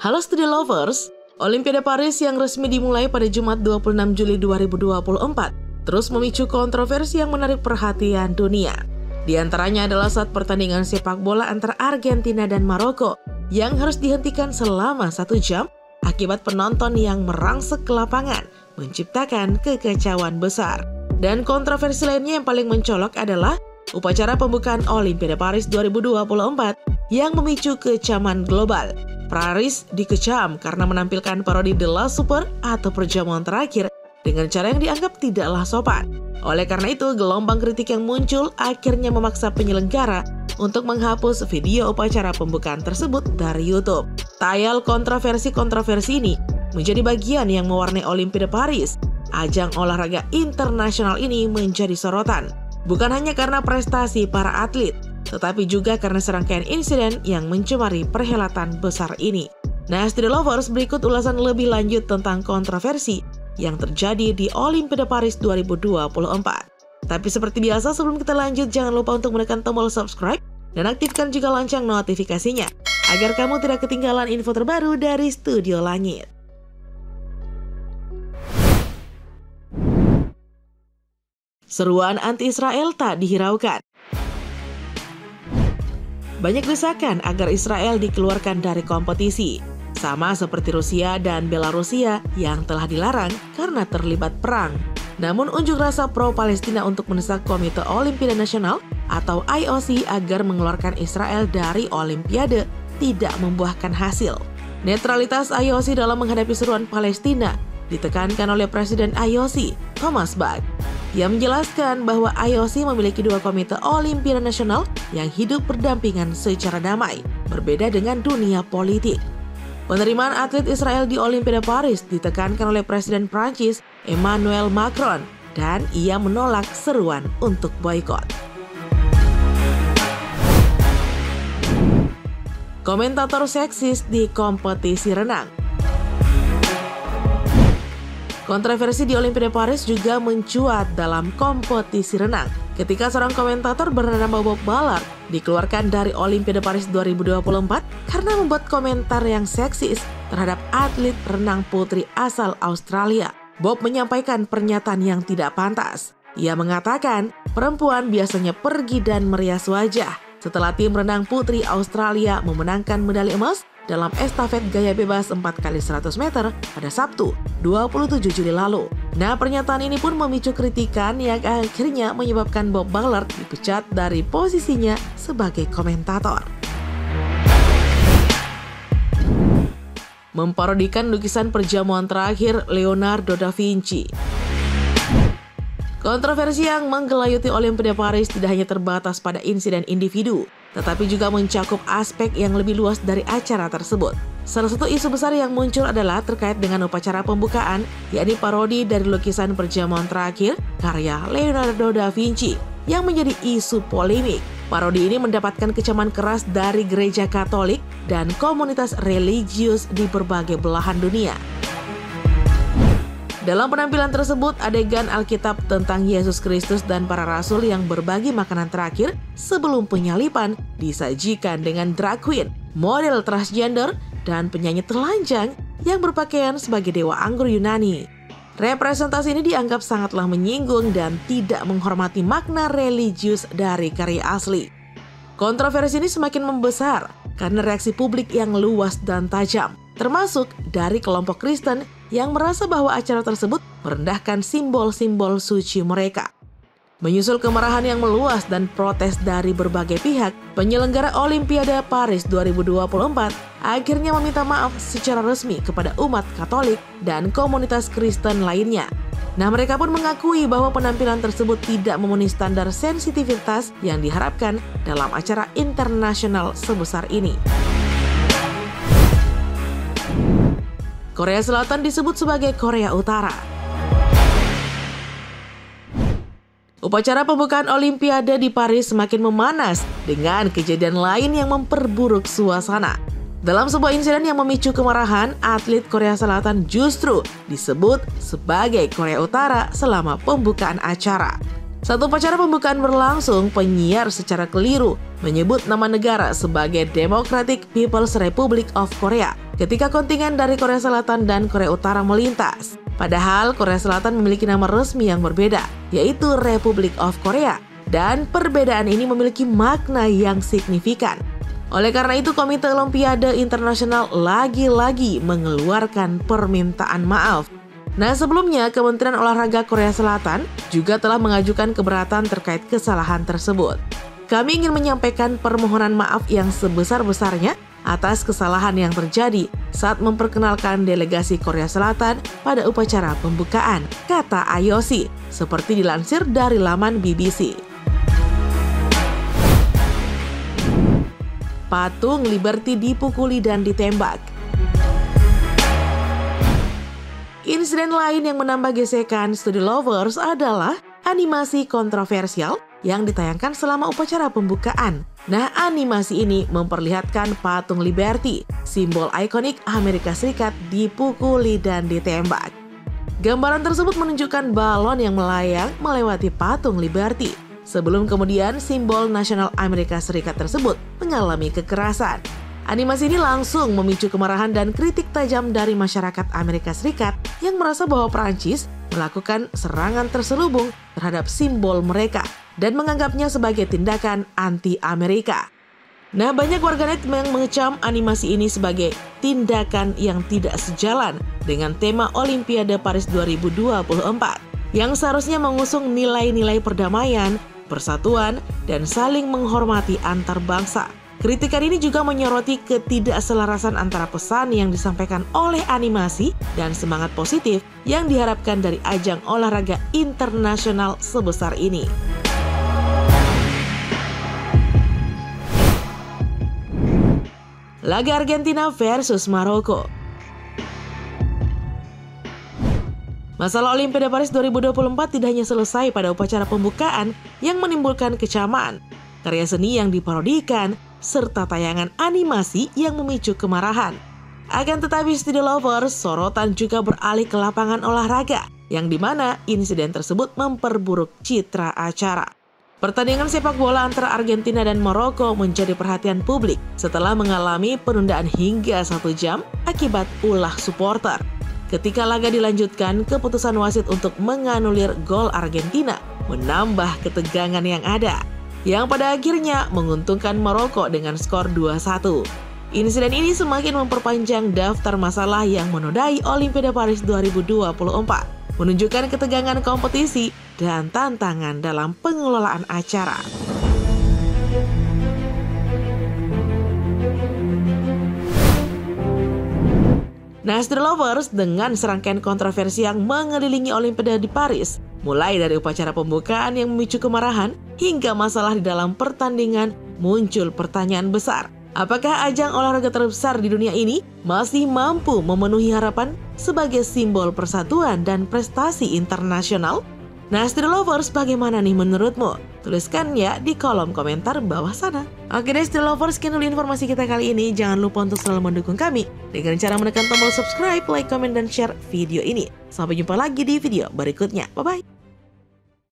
Halo Studio Lovers, Olimpiade Paris yang resmi dimulai pada Jumat 26 Juli 2024 terus memicu kontroversi yang menarik perhatian dunia. Di antaranya adalah saat pertandingan sepak bola antara Argentina dan Maroko yang harus dihentikan selama 1 jam akibat penonton yang merangsek ke lapangan, menciptakan kekacauan besar. Dan kontroversi lainnya yang paling mencolok adalah upacara pembukaan Olimpiade Paris 2024 yang memicu kecaman global. Paris dikecam karena menampilkan parodi The Last Supper atau perjamuan terakhir dengan cara yang dianggap tidaklah sopan. Oleh karena itu, gelombang kritik yang muncul akhirnya memaksa penyelenggara untuk menghapus video upacara pembukaan tersebut dari YouTube. Tayal kontroversi ini menjadi bagian yang mewarnai Olimpiade Paris. Ajang olahraga internasional ini menjadi sorotan, bukan hanya karena prestasi para atlet, tetapi juga karena serangkaian insiden yang mencemari perhelatan besar ini. Nah, Studio Lovers, berikut ulasan lebih lanjut tentang kontroversi yang terjadi di Olimpiade Paris 2024. Tapi seperti biasa, sebelum kita lanjut, jangan lupa untuk menekan tombol subscribe dan aktifkan juga lonceng notifikasinya, agar kamu tidak ketinggalan info terbaru dari Studio Langit. Seruan anti-Israel tak dihiraukan. Banyak desakan agar Israel dikeluarkan dari kompetisi, sama seperti Rusia dan Belarusia yang telah dilarang karena terlibat perang. Namun unjuk rasa pro-Palestina untuk mendesak Komite Olimpiade Nasional atau IOC agar mengeluarkan Israel dari Olimpiade tidak membuahkan hasil. Netralitas IOC dalam menghadapi seruan Palestina ditekankan oleh Presiden IOC, Thomas Bach. Ia menjelaskan bahwa IOC memiliki 2 komite Olimpiade Nasional yang hidup berdampingan secara damai, berbeda dengan dunia politik. Penerimaan atlet Israel di Olimpiade Paris ditekankan oleh Presiden Prancis Emmanuel Macron, dan ia menolak seruan untuk boikot. Komentator seksis di kompetisi renang. Kontroversi di Olimpiade Paris juga mencuat dalam kompetisi renang ketika seorang komentator bernama Bob Ballard dikeluarkan dari Olimpiade Paris 2024 karena membuat komentar yang seksis terhadap atlet renang putri asal Australia. Bob menyampaikan pernyataan yang tidak pantas. Ia mengatakan perempuan biasanya pergi dan merias wajah setelah tim renang putri Australia memenangkan medali emas dalam estafet gaya bebas 4x100 meter pada Sabtu, 27 Juli lalu. Nah, pernyataan ini pun memicu kritikan yang akhirnya menyebabkan Bob Ballard dipecat dari posisinya sebagai komentator. Memparodikan lukisan perjamuan terakhir Leonardo da Vinci. Kontroversi yang menggelayuti Olimpiade Paris tidak hanya terbatas pada insiden individu, tetapi juga mencakup aspek yang lebih luas dari acara tersebut. Salah satu isu besar yang muncul adalah terkait dengan upacara pembukaan, yakni parodi dari lukisan perjamuan terakhir karya Leonardo da Vinci yang menjadi isu polemik. Parodi ini mendapatkan kecaman keras dari gereja Katolik dan komunitas religius di berbagai belahan dunia. Dalam penampilan tersebut, adegan Alkitab tentang Yesus Kristus dan para rasul yang berbagi makanan terakhir sebelum penyaliban disajikan dengan drag queen, model transgender, dan penyanyi telanjang yang berpakaian sebagai dewa anggur Yunani. Representasi ini dianggap sangatlah menyinggung dan tidak menghormati makna religius dari karya asli. Kontroversi ini semakin membesar karena reaksi publik yang luas dan tajam, termasuk dari kelompok Kristen yang merasa bahwa acara tersebut merendahkan simbol-simbol suci mereka. Menyusul kemarahan yang meluas dan protes dari berbagai pihak, penyelenggara Olimpiade Paris 2024 akhirnya meminta maaf secara resmi kepada umat Katolik dan komunitas Kristen lainnya. Nah, mereka pun mengakui bahwa penampilan tersebut tidak memenuhi standar sensitivitas yang diharapkan dalam acara internasional sebesar ini. Korea Selatan disebut sebagai Korea Utara. Upacara pembukaan Olimpiade di Paris semakin memanas dengan kejadian lain yang memperburuk suasana. Dalam sebuah insiden yang memicu kemarahan, atlet Korea Selatan justru disebut sebagai Korea Utara selama pembukaan acara. Saat upacara pembukaan berlangsung, penyiar secara keliru menyebut nama negara sebagai Democratic People's Republic of Korea ketika kontingen dari Korea Selatan dan Korea Utara melintas. Padahal Korea Selatan memiliki nama resmi yang berbeda, yaitu Republic of Korea, dan perbedaan ini memiliki makna yang signifikan. Oleh karena itu, Komite Olimpiade Internasional lagi-lagi mengeluarkan permintaan maaf. Nah, sebelumnya Kementerian Olahraga Korea Selatan juga telah mengajukan keberatan terkait kesalahan tersebut. Kami ingin menyampaikan permohonan maaf yang sebesar-besarnya atas kesalahan yang terjadi saat memperkenalkan delegasi Korea Selatan pada upacara pembukaan, kata Ayoshi, seperti dilansir dari laman BBC. Patung Liberty dipukuli dan ditembak. Insiden lain yang menambah gesekan Studi Lovers adalah animasi kontroversial yang ditayangkan selama upacara pembukaan. Nah, animasi ini memperlihatkan patung Liberty, simbol ikonik Amerika Serikat, dipukuli dan ditembak. Gambaran tersebut menunjukkan balon yang melayang melewati patung Liberty, sebelum kemudian simbol nasional Amerika Serikat tersebut mengalami kekerasan. Animasi ini langsung memicu kemarahan dan kritik tajam dari masyarakat Amerika Serikat yang merasa bahwa Prancis melakukan serangan terselubung terhadap simbol mereka dan menganggapnya sebagai tindakan anti-Amerika. Nah, banyak warganet yang mengecam animasi ini sebagai tindakan yang tidak sejalan dengan tema Olimpiade Paris 2024 yang seharusnya mengusung nilai-nilai perdamaian, persatuan, dan saling menghormati antar bangsa. Kritikan ini juga menyoroti ketidakselarasan antara pesan yang disampaikan oleh animasi dan semangat positif yang diharapkan dari ajang olahraga internasional sebesar ini. Laga Argentina versus Maroko. Masalah Olimpiade Paris 2024 tidak hanya selesai pada upacara pembukaan yang menimbulkan kecaman, karya seni yang diparodikan, serta tayangan animasi yang memicu kemarahan. Akan tetapi Studi Lovers, sorotan juga beralih ke lapangan olahraga, yang dimana insiden tersebut memperburuk citra acara. Pertandingan sepak bola antara Argentina dan Maroko menjadi perhatian publik setelah mengalami penundaan hingga 1 jam akibat ulah supporter. Ketika laga dilanjutkan, keputusan wasit untuk menganulir gol Argentina menambah ketegangan yang ada, yang pada akhirnya menguntungkan Maroko dengan skor 2-1. Insiden ini semakin memperpanjang daftar masalah yang menodai Olimpiade Paris 2024, menunjukkan ketegangan kompetisi dan tantangan dalam pengelolaan acara. Nah, Studi Lovers, dengan serangkaian kontroversi yang mengelilingi Olimpiade di Paris, mulai dari upacara pembukaan yang memicu kemarahan hingga masalah di dalam pertandingan, muncul pertanyaan besar. Apakah ajang olahraga terbesar di dunia ini masih mampu memenuhi harapan sebagai simbol persatuan dan prestasi internasional? Nah, Studi Lovers, bagaimana nih menurutmu? Tuliskan ya di kolom komentar bawah sana. Oke deh, Studi Lovers, sekian dulu informasi kita kali ini. Jangan lupa untuk selalu mendukung kami dengan cara menekan tombol subscribe, like, komen, dan share video ini. Sampai jumpa lagi di video berikutnya. Bye-bye.